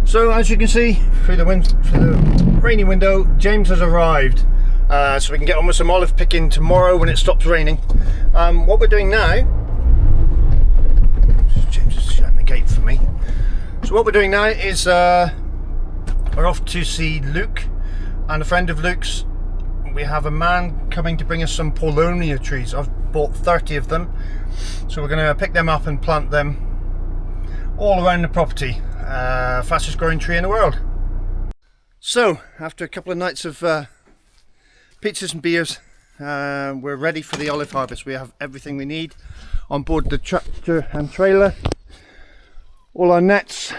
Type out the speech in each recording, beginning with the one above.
So as you can see through the rainy window, James has arrived, so we can get on with some olive picking tomorrow when it stops raining. What we're doing now, James is shutting the gate for me. So what we're doing now is we're off to see Luke and a friend of Luke's. We have a man coming to bring us some Paulownia trees. I've bought 30 of them, so we're going to pick them up and plant them all around the property. Fastest growing tree in the world. So after a couple of nights of pizzas and beers, we're ready for the olive harvest. We have everything we need on board the tractor and trailer. All our nets,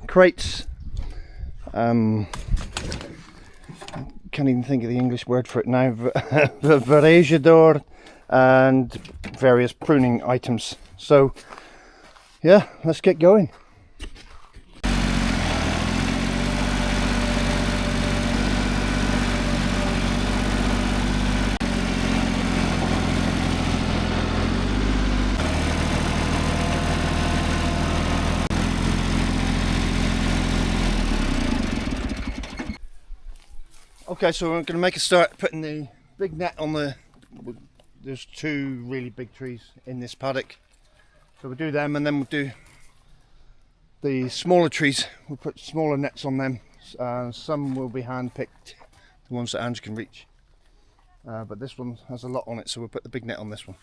crates, can't even think of the English word for it now, the varejador, and various pruning items. So yeah, let's get going. Okay, so we're going to make a start putting the big net on there's two really big trees in this paddock. So we'll do them, and then we'll do the smaller trees. We'll put smaller nets on them. Some will be hand picked, the ones that Ange can reach. But this one has a lot on it, so we'll put the big net on this one.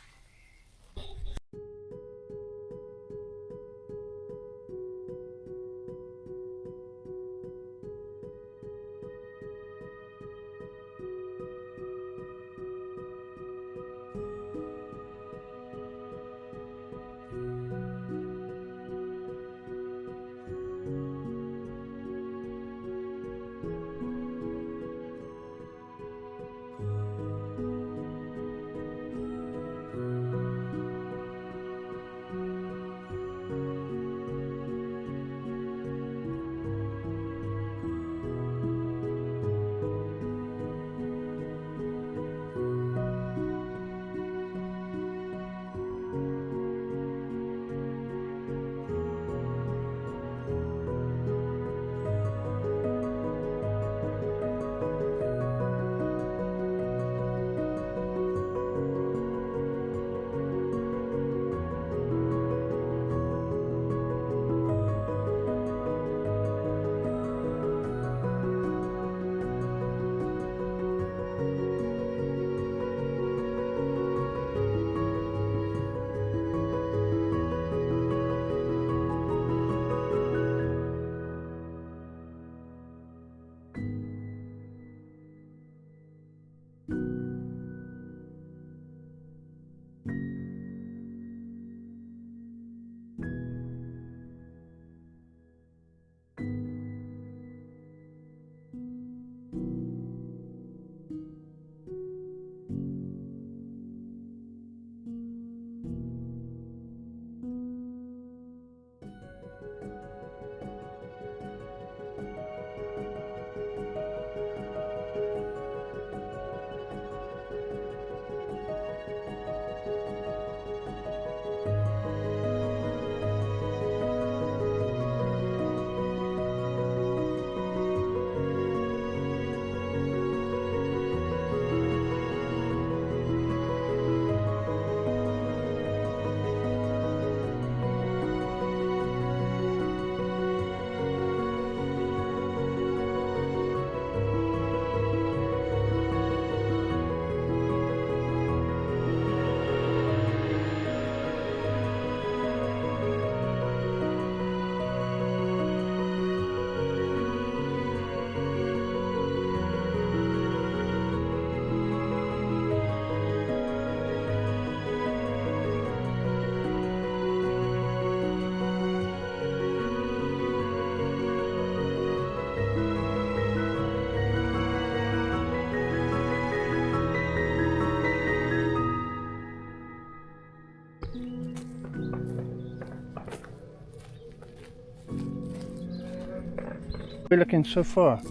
We're looking so far.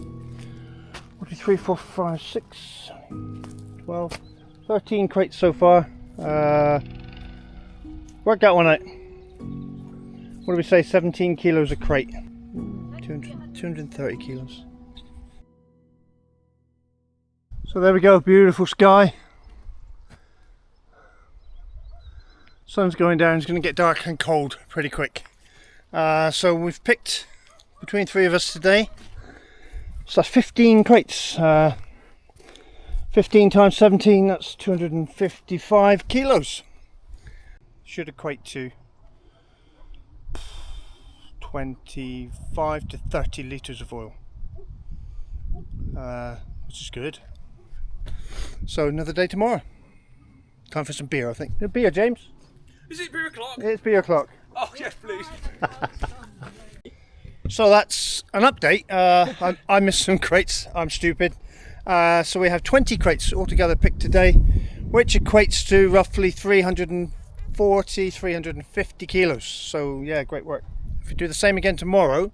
3, 4, 5, 6, 12, 13 crates so far. Work that one out. What do we say? 17 kilos a crate. 230 kilos. So there we go, beautiful sky. Sun's going down, it's going to get dark and cold pretty quick. So we've picked, between three of us today, so that's 15 crates. 15 times 17, that's 255 kilos. Should equate to 25 to 30 litres of oil, which is good. So another day tomorrow. Time for some beer, I think. A beer, James? Is it beer o'clock? It's beer o'clock. Oh yes, please. So that's an update. I missed some crates, I'm stupid. So we have 20 crates altogether picked today, which equates to roughly 340, 350 kilos. So yeah, great work. If we do the same again tomorrow,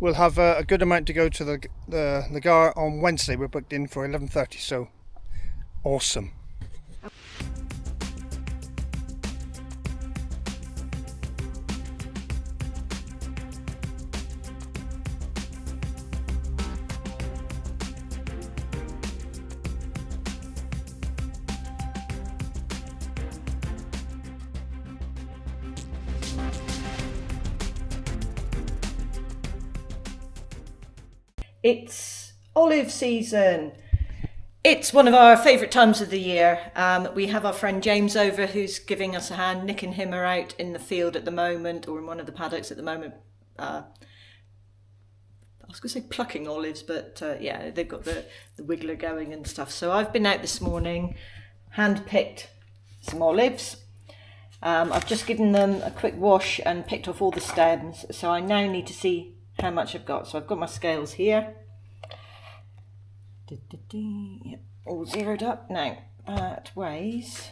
we'll have a good amount to go to the Gar on Wednesday. We're booked in for 11:30, so awesome. It's olive season. It's one of our favourite times of the year. We have our friend James over who's giving us a hand. Nick and him are out in the field at the moment, or in one of the paddocks at the moment. I was going to say plucking olives, but yeah, they've got the wiggler going and stuff. So I've been out this morning, hand-picked some olives. I've just given them a quick wash and picked off all the stems. So I now need to see how much I've got. So I've got my scales here. Yep, all zeroed up. Now that weighs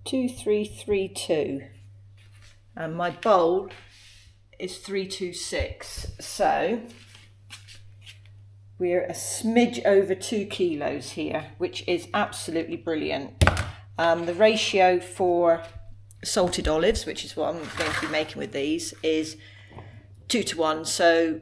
2332 and my bowl is 326, so we're a smidge over 2 kilos here, which is absolutely brilliant. The ratio for salted olives, which is what I'm going to be making with these, is 2 to 1, so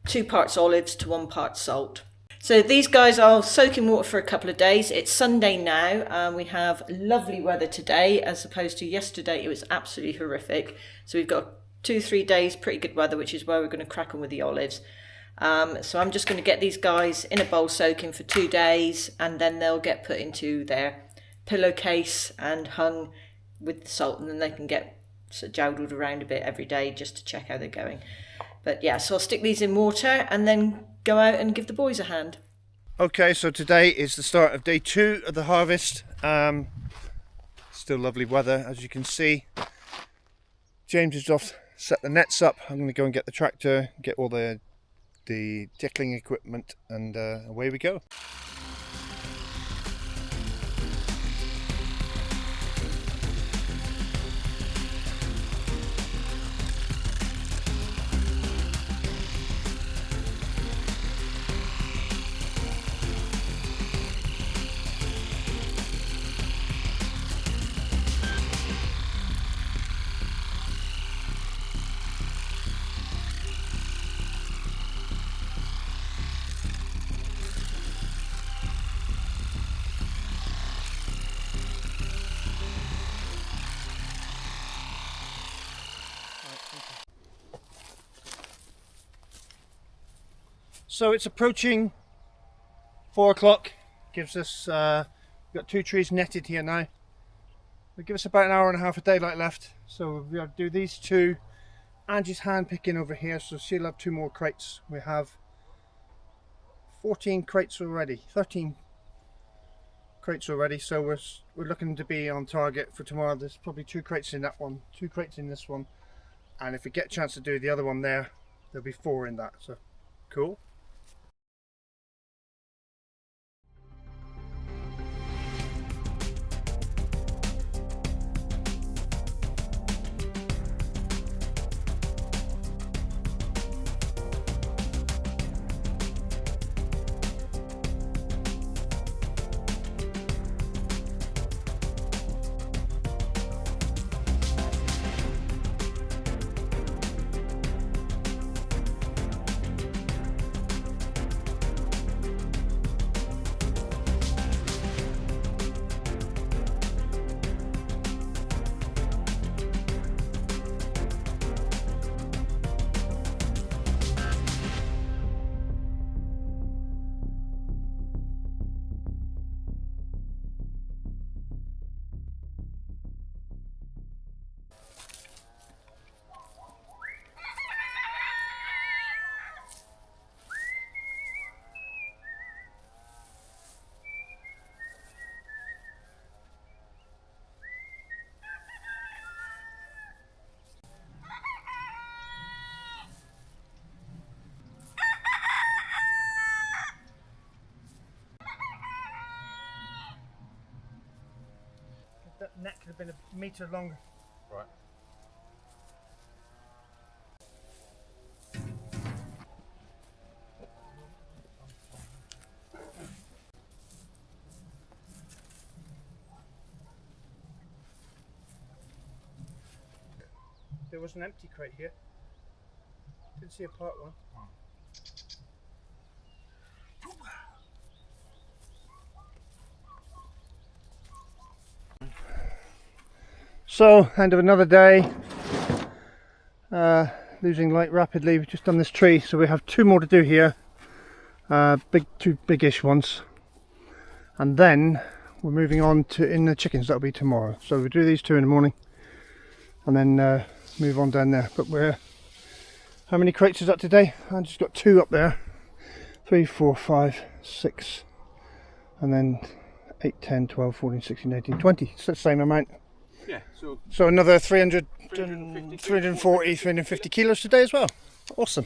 2 parts olives to 1 part salt. So these guys I'll soak in water for a couple of days. It's Sunday now. We have lovely weather today, as opposed to yesterday. It was absolutely horrific. So we've got 2-3 days pretty good weather, which is where we're going to crack on with the olives. So I'm just going to get these guys in a bowl soaking for 2 days, and then they'll get put into their pillowcase and hung with the salt, and then they can get sort of jowled around a bit every day just to check how they're going. But yeah, so I'll stick these in water and then go out and give the boys a hand. Okay, so today is the start of day 2 of the harvest. Still lovely weather, as you can see. James is off, set the nets up. I'm going to go and get the tractor, get all the tickling equipment, and away we go. So it's approaching 4 o'clock. Gives us, we've got 2 trees netted here now. It'll give us about an hour and a half of daylight left. So we'll do these 2. Angie's hand picking over here, so she'll have 2 more crates. We have 14 crates already, 13 crates already. So we're looking to be on target for tomorrow. There's probably 2 crates in that one, 2 crates in this one, and if we get a chance to do the other one there, there'll be 4 in that. So cool. neck could have been a metre longer. Right. There was an empty crate here. Didn't see a part one. So, end of another day. Losing light rapidly. We've just done this tree, so we have 2 more to do here. Two biggish ones. And then we're moving on to in the chickens. That'll be tomorrow. So we do these 2 in the morning, and then move on down there. But we're, how many crates is that today? I've just got 2 up there. 3, 4, 5, 6, and then 8, 10, 12, 14, 16, 18, 20. It's the same amount. Yeah, So another 350, 350 kilos today as well. Awesome.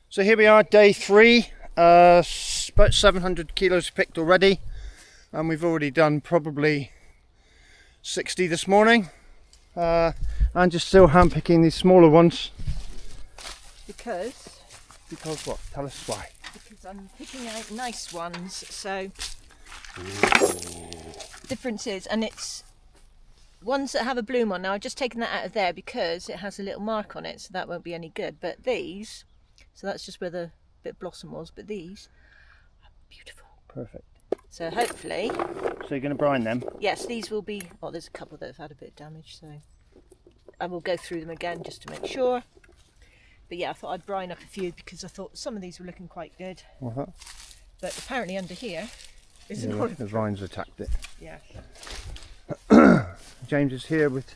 So here we are, day 3. About 700 kilos picked already, and we've already done probably 60 this morning. I'm just still hand picking these smaller ones. Because What? Tell us why. Because I'm picking out nice ones. So difference is, and it's ones that have a bloom on. Now I've just taken that out of there because it has a little mark on it, so that won't be any good. But these, so that's just where the bit of blossom was, but these are beautiful. Perfect. So hopefully, So you're going to brine them? yes, these will be, oh, there's a couple that have had a bit of damage, so I will go through them again just to make sure. But yeah, I thought I'd brine up a few because I thought some of these were looking quite good. But apparently under here is an olive. The vines attacked it. Yeah. James is here with,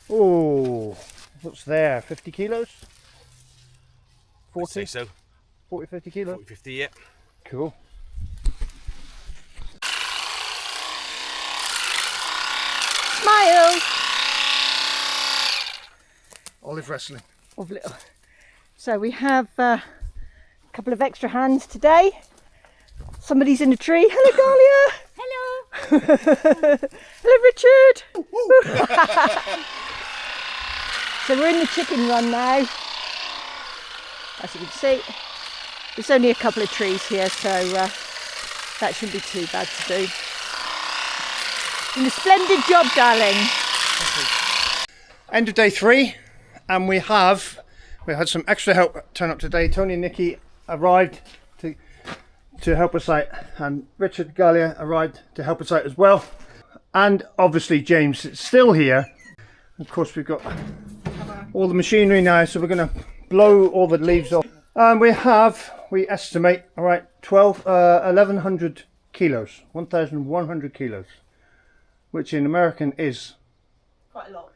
oh, what's there, 50 kilos? 40? say so. 40, 50 kilos? 40, 50, yeah. Cool. Smile! Olive wrestling. So we have a couple of extra hands today. Somebody's in the tree. Hello, Dahlia! Hello! Hello, Richard! So we're in the chicken run now. As you can see, there's only a couple of trees here, so that shouldn't be too bad to do. Doing a splendid job, darling. End of day 3, and we had some extra help turn up today. Tony and Nikki arrived to help us out, and Richard Gallia arrived to help us out as well, and obviously James is still here. Of course, we've got all the machinery now, so we're going to blow all the leaves off. And we estimate, all right, 1,100 kilos, 1,100 kilos, which in American is Quite a lot.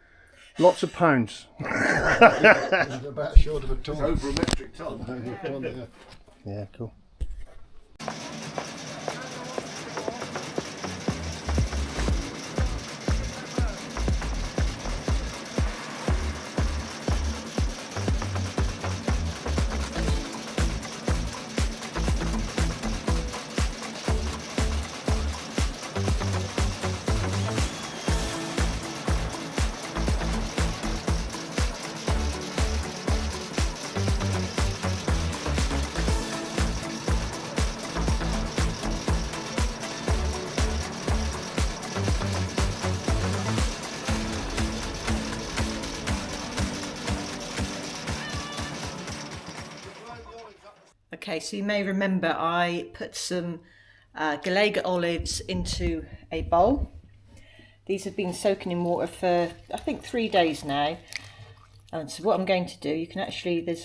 lots of pounds. It's about short of a ton. Over a metric ton. Yeah, cool. Okay, so you may remember I put some Gallagher olives into a bowl. These have been soaking in water for, I think, 3 days now. And so what I'm going to do, you can actually, they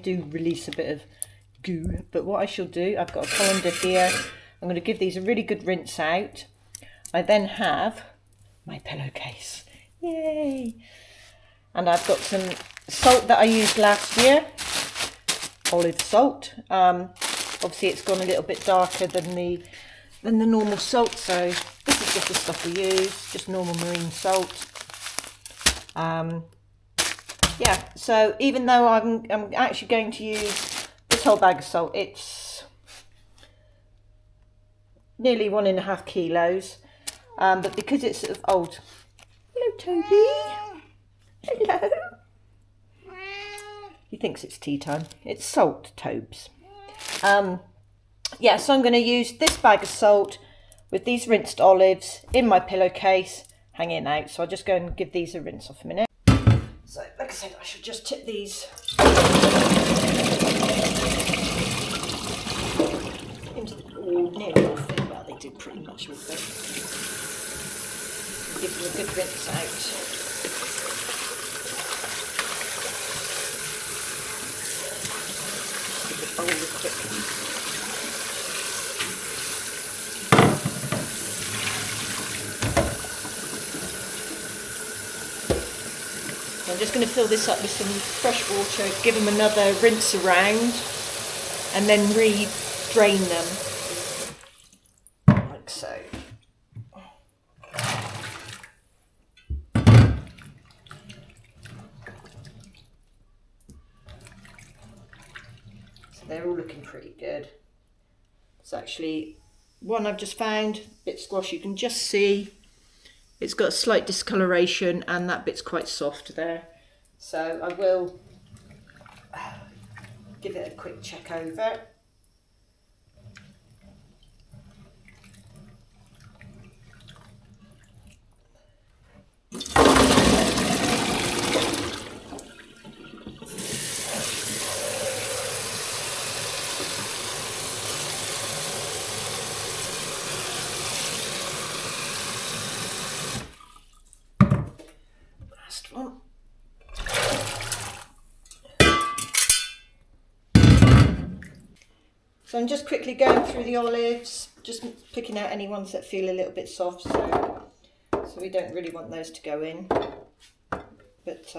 do release a bit of goo. But what I shall do, I've got a colander here. I'm going to give these a really good rinse out. I then have my pillowcase. Yay! And I've got some salt that I used last year. Olive salt. Obviously it's gone a little bit darker than the normal salt, so this is just the stuff we use, just normal marine salt. Yeah, so even though I'm actually going to use this whole bag of salt, it's nearly 1.5 kilos. but because it's sort of old. Hello, Toby. Hello. He thinks it's tea time. It's salt, Tobes. Yeah, so I'm going to use this bag of salt with these rinsed olives in my pillowcase, hanging out. So I'll just go and give these a rinse off a minute. So, like I said, I should just tip these into the nearly all fit. Well, they do pretty much all fit. Give them a good rinse out. Bowl of quick. I'm just going to fill this up with some fresh water, give them another rinse around, and then re-drain them, like so. So they're all looking pretty good. It's actually one I've just found, bit squash, you can just see. It's got a slight discoloration and that bit's quite soft there. So I will give it a quick check over. Last one. So I'm just quickly going through the olives, just picking out any ones that feel a little bit soft, so we don't really want those to go in. But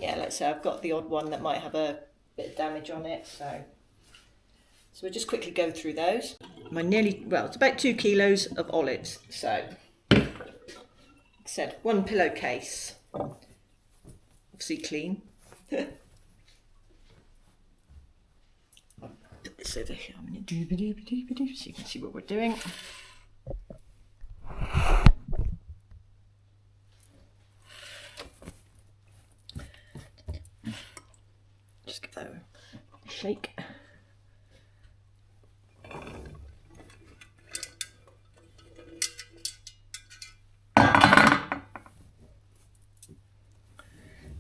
yeah, let's say I've got the odd one that might have a bit of damage on it, so we'll just quickly go through those. It's about 2 kilos of olives, so like I said, one pillowcase, obviously clean. Put this over here, I'm going to do so you can see what we're doing. Just give that a shake.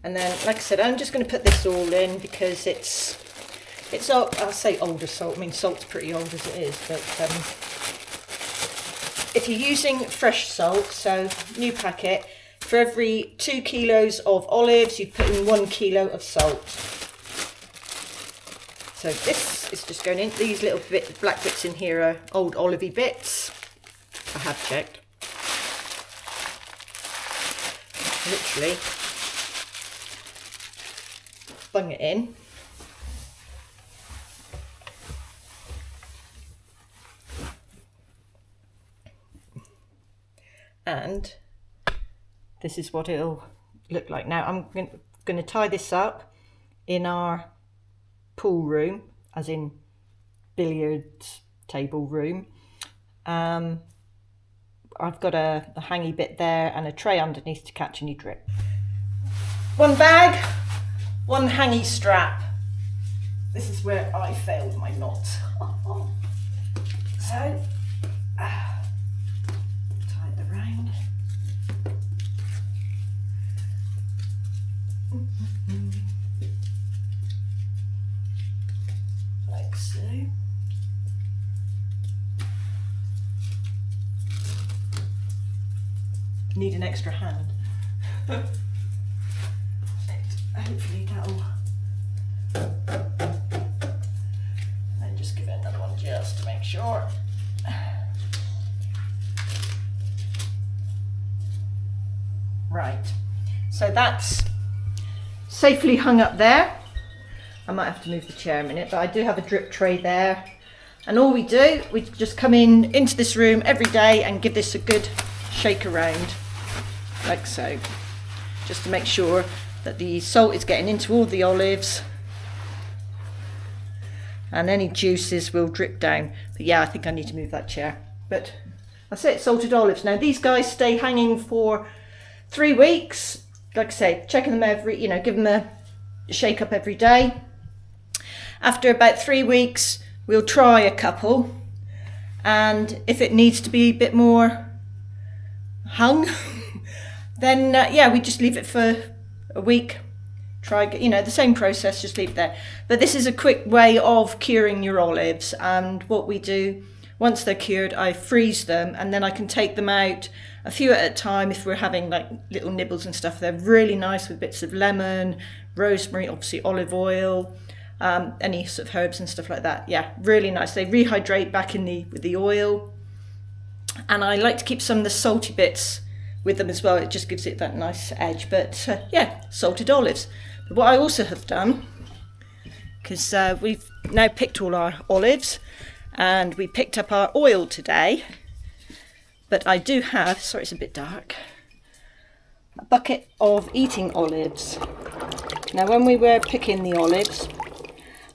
And then, like I said, I'm just going to put this all in because it's I'll say older salt. I mean, salt's pretty old as it is, but if you're using fresh salt, so new packet, for every 2 kilos of olives, you put in 1 kilo of salt. So this is just going in. These little black bits in here are old olivey bits. I have checked. Literally bung it in. And this is what it'll look like. Now I'm going to tie this up in our pool room, as in billiards table room. I've got a hangy bit there and a tray underneath to catch any drip. One bag, one hangy strap. This is where I failed my knot. So tie it around. Like so. Need an extra hand. Hopefully that'll. And just give it another one just to make sure. Right, so that's safely hung up there. I might have to move the chair a minute, but I do have a drip tray there. And all we do, we just come into this room every day and give this a good shake around, like so, just to make sure that the salt is getting into all the olives and any juices will drip down. But yeah, I think I need to move that chair. But That's it, salted olives. Now these guys stay hanging for 3 weeks. Like I say, checking them every, give them a shake up every day. After about 3 weeks, we'll try a couple. And if it needs to be a bit more hung, then yeah, we just leave it for a week. Try, the same process, just leave it there. But this is a quick way of curing your olives. And what we do, once they're cured, I freeze them, and then I can take them out a few at a time if we're having like little nibbles and stuff. They're really nice with bits of lemon, rosemary, obviously olive oil, any sort of herbs and stuff like that. Yeah, really nice. They rehydrate back with the oil. And I like to keep some of the salty bits with them as well. It just gives it that nice edge. But yeah, salted olives. But what I also have done, because we've now picked all our olives, and we picked up our oil today, but I do have, sorry it's a bit dark, a bucket of eating olives. Now when we were picking the olives,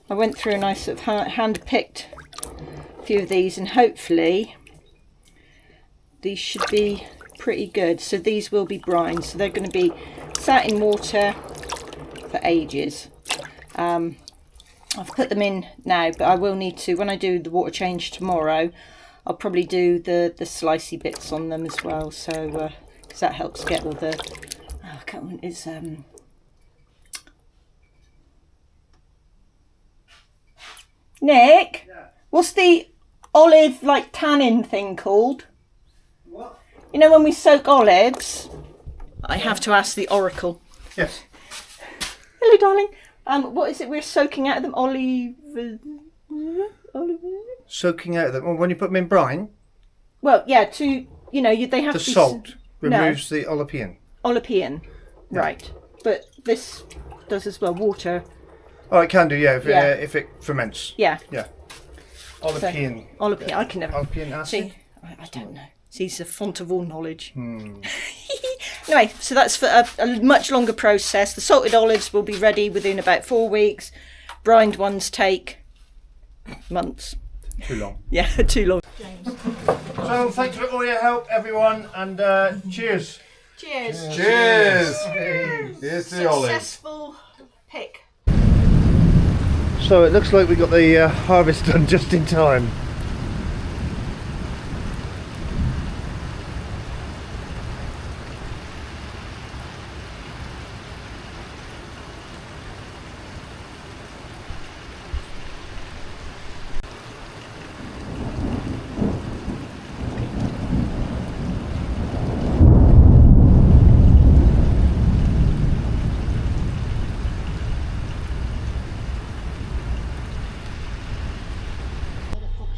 I went through and I sort of hand-picked a few of these, and hopefully these should be pretty good. So these will be brine, so they're going to be sat in water for ages. I've put them in now, but I will need to, when I do the water change tomorrow, I'll probably do the slicey bits on them as well, so because that helps get all the, I can't remember, it's Nick, yeah. What's the olive like tannin thing called? What? When we soak olives, I have to ask the oracle. Yes. Hello, darling. What is it we're soaking out of them? Olive. Soaking out of them. Well, when you put them in brine. Well, yeah. They have the to be salt removes the olipian. Olipian, yeah. Right? But this does as well. Water. Oh, it can do. Yeah, if it ferments. Yeah. Yeah. Olipian. So, olipian. I can never. Olipian acid. See, I don't know. See, he's a font of all knowledge. Anyway, so that's for a much longer process. The salted olives will be ready within about 4 weeks. Brined ones take months. Too long. Yeah, too long. So thanks for all your help, everyone, and cheers. Cheers. Cheers! Here's the olives. Successful pick. So it looks like we got the harvest done just in time.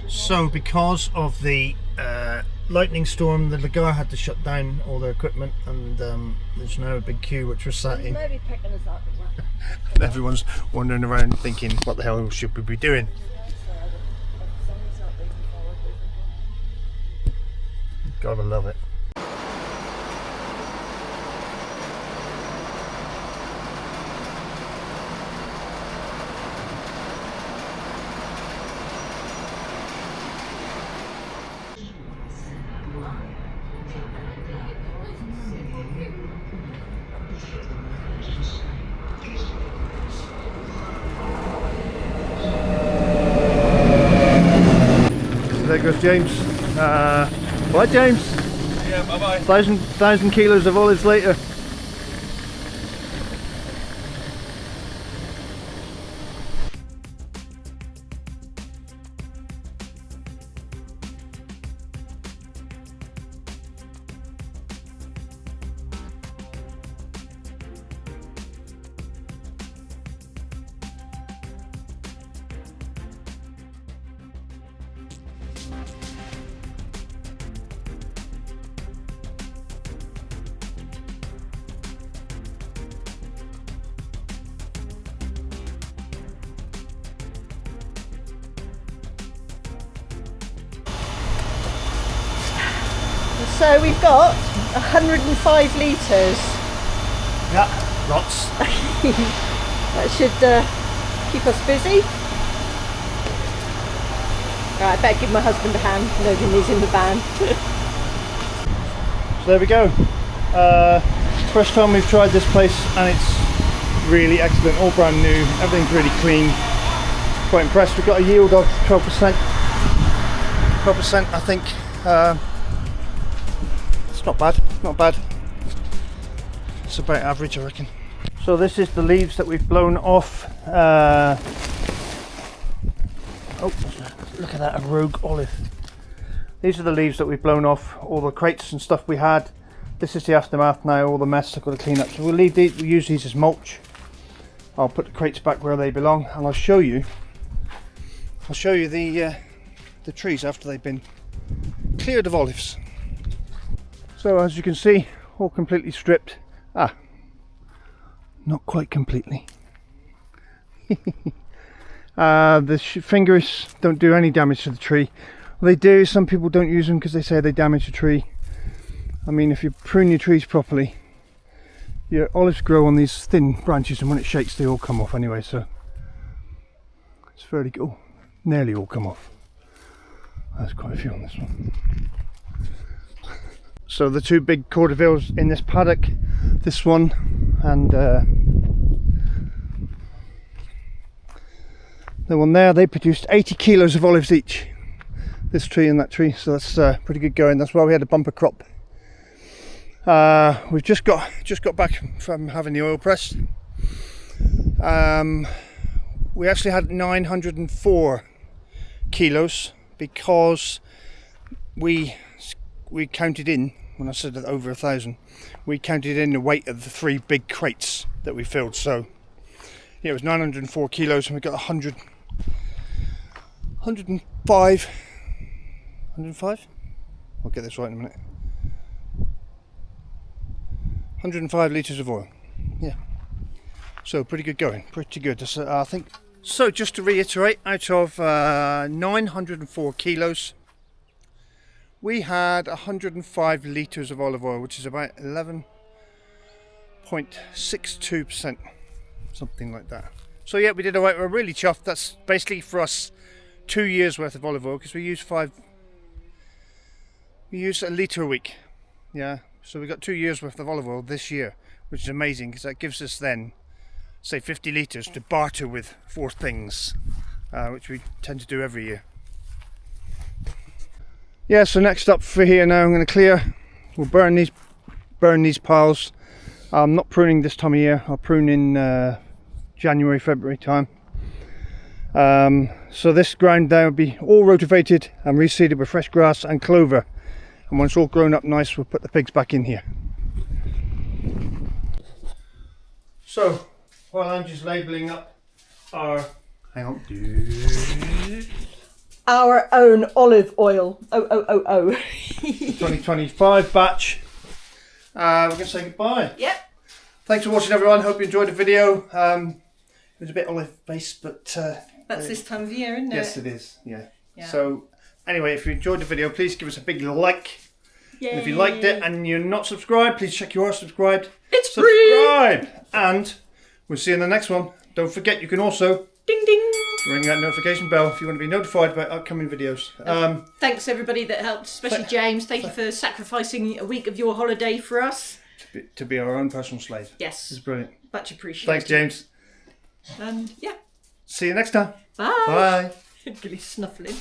So because of the lightning storm, the Lagar had to shut down all their equipment, and there's now a big queue which we're sat in. And everyone's wandering around thinking, what the hell should we be doing? Gotta love it. There goes James. What, James? Yeah, bye-bye. 1,000 kilos of olives later. So we've got 105 litres. Yeah, lots. That should keep us busy. Right, I better give my husband a hand, loading these in the van. So there we go. First time we've tried this place and it's really excellent, all brand new, everything's really clean. Quite impressed. We've got a yield of 12%. 12% I think. It's not bad, not bad. It's about average I reckon. So this is the leaves that we've blown off. Oh, look at that, a rogue olive. These are the leaves that we've blown off all the crates and stuff we had. This is the aftermath now, all the mess I've got to clean up. So we'll leave these, we'll use these as mulch. I'll put the crates back where they belong, and I'll show you the trees after they've been cleared of olives. So as you can see, all completely stripped. Not quite completely. The fingers don't do any damage to the tree. Well, they do. Some people don't use them because they say they damage the tree. I mean, if you prune your trees properly, your olives grow on these thin branches, and when it shakes they all come off anyway, so it's fairly good. Oh, nearly all come off. There's quite a few on this one. So the two big cordivilles in this paddock, this one and the one there, they produced 80 kilos of olives each, this tree and that tree, so that's pretty good going. That's why we had a bumper crop. We've just got back from having the oil press. We actually had 904 kilos because we counted in, when I said over 1,000, we counted in the weight of the 3 big crates that we filled. So yeah, it was 904 kilos, and we got 105. I'll get this right in a minute. 105 litres of oil. Yeah. So pretty good going, pretty good. That's, I think. So just to reiterate, out of 904 kilos, we had 105 litres of olive oil, which is about 11.62%, something like that. So yeah, we did alright. We're really chuffed. That's basically for us 2 years worth of olive oil, because we use a litre a week. Yeah, so we got 2 years worth of olive oil this year, which is amazing, because that gives us then, say, 50 litres to barter with for things, which we tend to do every year. Yeah, so next up for here now, I'm going to clear. We'll burn these piles. I'm not pruning this time of year. I'll prune in January, February time. So this ground there will be all rotivated and reseeded with fresh grass and clover. And when it's all grown up nice, we'll put the pigs back in here. So while I'm just labelling up our, hang on, Our own olive oil. 2025 batch. We're going to say goodbye. Yep. Thanks for watching, everyone. Hope you enjoyed the video. It was a bit olive based, but That's this time of year, isn't it? yes, it is. Yeah. So anyway, if you enjoyed the video, please give us a big like. And if you liked it and you're not subscribed, please check you are subscribed. It's subscribe, and we'll see you in the next one. Don't forget, you can also ding ding ring that notification bell if you want to be notified about upcoming videos. Thanks everybody that helped, especially James. Thank you for sacrificing a week of your holiday for us. To be our own personal slave. Yes. This is brilliant. Much appreciated. Thanks, James. And yeah. See you next time. Bye. Bye. Gilly's snuffling.